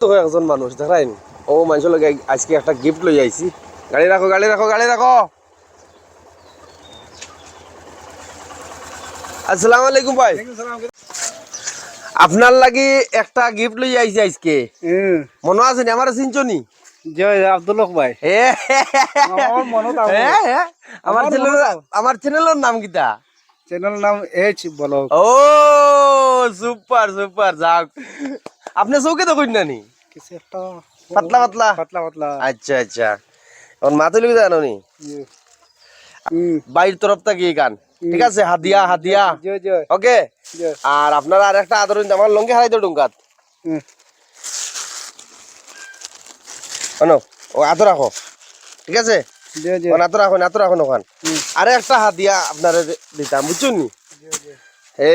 তো একজন মানুষ দেখাইন ও মানুষ লগে আজকে একটা গিফট লই আইছি। গাড়ি রাখো গাড়ি রাখো গাড়ি রাখো। আসসালামু আলাইকুম ভাই। আপনার লাগি একটা গিফট লই আইছি আজকে। মনে আছে নি আমার চিনছনি? জয় আব্দুল হক ভাই। আমার চ্যানেলের নাম কিটা? চ্যানেল নাম এইচ ব্লগ। ও সুপার সুপার যাক। আপনি চৌকে তো কইন নানি? কিছু একটা পাতলা পাতলা পাতলা পাতলা। আচ্ছা আচ্ছা। ওর মাথা লুকি জানো নি? বাইর তরফ থেকে গান ঠিক আছে, হাদিয়া হাদিয়া। জয় জয়। ওকে। জয়। আর আপনারা আর একটা আদর আমার লঙ্গি হারাই দাও ডুঙ্কাত। শোনো ও আদর রাখো ঠিক আছে। জয় জয়। ও নাতো রাখো নাতো রাখো ওখান। আরে একটা হাদিয়া আপনারা দিতাম বুঝছেন নি? হে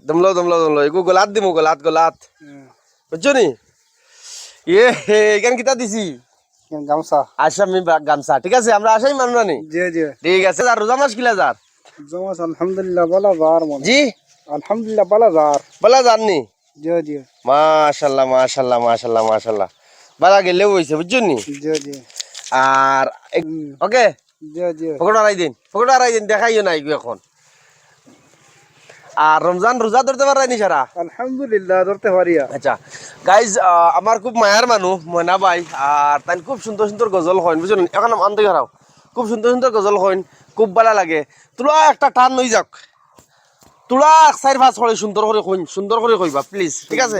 দমলো দমলো দমলো এগু গোলাত দিমু গোলাত গোলাত বুঝছো নি? ইয়ে হে এখান কিতা দিছি গামছা আসামি গামছা ঠিক আছে। আমরা আসাই মানুষ নানি। জয় জয়। ঠিক আছে। আর রোজা মাস কিলা যার জমাস আলহামদুলিল্লাহ বালা জার মন। জি আলহামদুলিল্লাহ বালা জার। বলা জাননি? জয় জয়। মাশাল্লাহ মাশাল্লাহ মাশাল্লাহ মাশাল্লাহ। বালা গেলেও হয়েছে বুঝছেন নি? জয় জয়। আর ওকে জয় জয়। পকেট হারাই দিন দেখাইও নাই এখন। আর রমজান রোজা ধরতে পারানি সারা? আলহামদুলিল্লাহ ধরতে পারিয়া। আচ্ছা গাইজ আমার খুব মায়ার মানুষ ময়না ভাই। আর তাই খুব সুন্দর সুন্দর গজল হয় বুঝলেন। এখন আনতে হারাও খুব সুন্দর সুন্দর গজল হয়, খুব ভালো লাগে। তোরা একটা টান নই যাক, তোরা চার পাঁচ করে সুন্দর করে কইন, সুন্দর করে কইবা প্লিজ ঠিক আছে।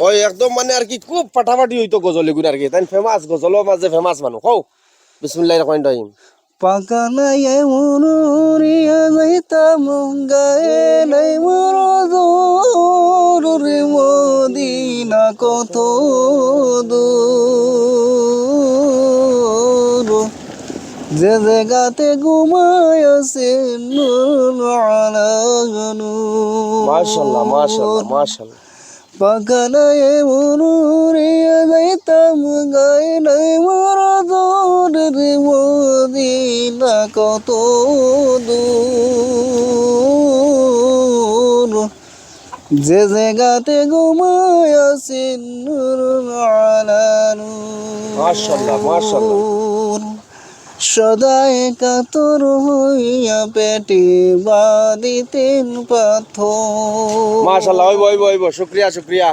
ওই একদম মানে আর কি খুব ফাটাফাটি হইতো গজল এগুলো আর কি। তাই ফেমাস গজলের মাঝে ফেমাস মানুষ কও বিসমিল্লাহির রহমানির রহিম। পাকানায় মনুরিয়া যাইতাম গায়ে নাই মরদুর রে মদিনা কত দূর যে জায়গাতে ঘুমায় আছে নূর আলা নূর। মাশাআল্লাহ মাশাআল্লাহ মাশাআল্লাহ। পাকানায় মনুরিয়া যাইতাম গায়ে নাই মরদুর রে মদিনা কত দূর যে জায়গাতে ঘুমায় আছে নূর আলা নূর। মাশাআল্লাহ মাশাআল্লাহ। সদাই কাতর হইয়া পেটে বাঁধিতেন পাথর। মাশাআল্লাহ ওইব ওইব ওইব শুকরিয়া শুকরিয়া।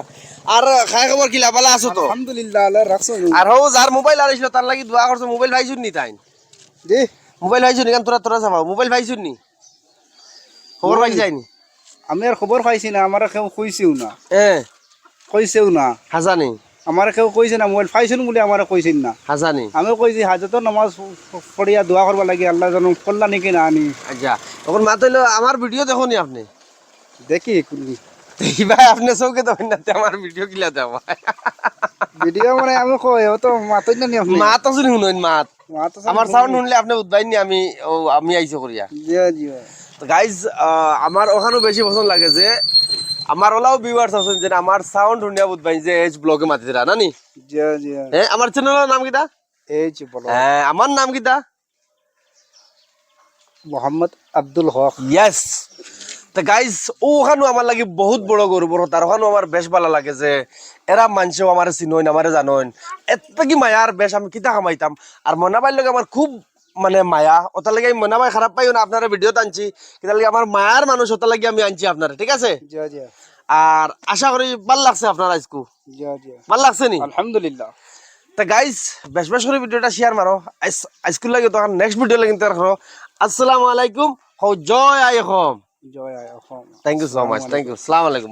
আর খাই খবর কি লাভালা আছো তো? আলহামদুলিল্লাহ আল্লাহ রাখছো। আর হো যার মোবাইল আনিছিল তার লাগি দোয়া করছো। মোবাইল ভাইছুন নি তাই? জি মোবাইল ভাইছুন নি? কারণ তোরা তোরা যাবা মোবাইল ভাইছুন নি? খবর পাই যায়নি? আমি আর খবর পাইছি না, আমার কেউ কইছেও না। হ্যাঁ কইছেও না হাজানি আমার কেউ কইছে না। মোবাইল পাইছেন বলে আমার কইছেন না। হাজানি আমি কইছি হাজতর নামাজ পড়িয়া দোয়া করবা লাগে আল্লাহ যেন কল্যাণ নাকি না আনি। আচ্ছা তখন মা তৈল আমার ভিডিও দেখো নি আপনি? দেখি ভাই আপনি চৌকে দেখেন না আমার ভিডিও কিলা দেওয়া ভিডিও মানে আমি কই ও তো মাতই না নি আপনি। মাত আছে শুনুন মাত মাত আমার সাউন্ড শুনলে আপনি উদ্বাইনি আমি আমি আইছো করিয়া। জি জি। তো গাইজ আমার ওখানেও বেশি পছন্দ লাগে যে আমার ওলাও ভিউয়ার্স আছেন যে আমার সাউন্ড শুনিয়া বুঝবাই যে এইচ ব্লগে মাতিরা নানি। জি জি। হ্যাঁ আমার চ্যানেলের নাম কিটা? H blog. হ্যাঁ আমার নাম কিটা? মোহাম্মদ আব্দুল হক। ইয়েস। তো গাইজ ওখানেও আমার লাগে বহুত বড় গর্ব। তার ওখানেও আমার বেশ ভালো লাগে যে এরা মানুষও আমার চিনইন আমারে জানইন। এত কি মায়ার বেশ আমি কিতা কামাইতাম। আর মনাবাইর লগে আমার খুব মানে মায়া। ওটার লাগে আমি মনাবাই খারাপ পাইও না আপনারা ভিডিও আনছি। কিন্তু লাগে আমার মায়ার মানুষ ওটার লাগে আমি আনছি আপনারা ঠিক আছে। জি জি। আর আশা করি ভাল লাগছে আপনার আজকু? জি জি। ভাল লাগছে নি? আলহামদুলিল্লাহ। তা গাইজ বেশ বেশ করে ভিডিওটা শেয়ার মারো। আজকুল লাগে তখন নেক্সট ভিডিও লাগে তার করো। আসসালামু আলাইকুম। জয় আই হোম। জয় আয় Assam. Thank you so much. Thank you. আসসালামু আলাইকুম।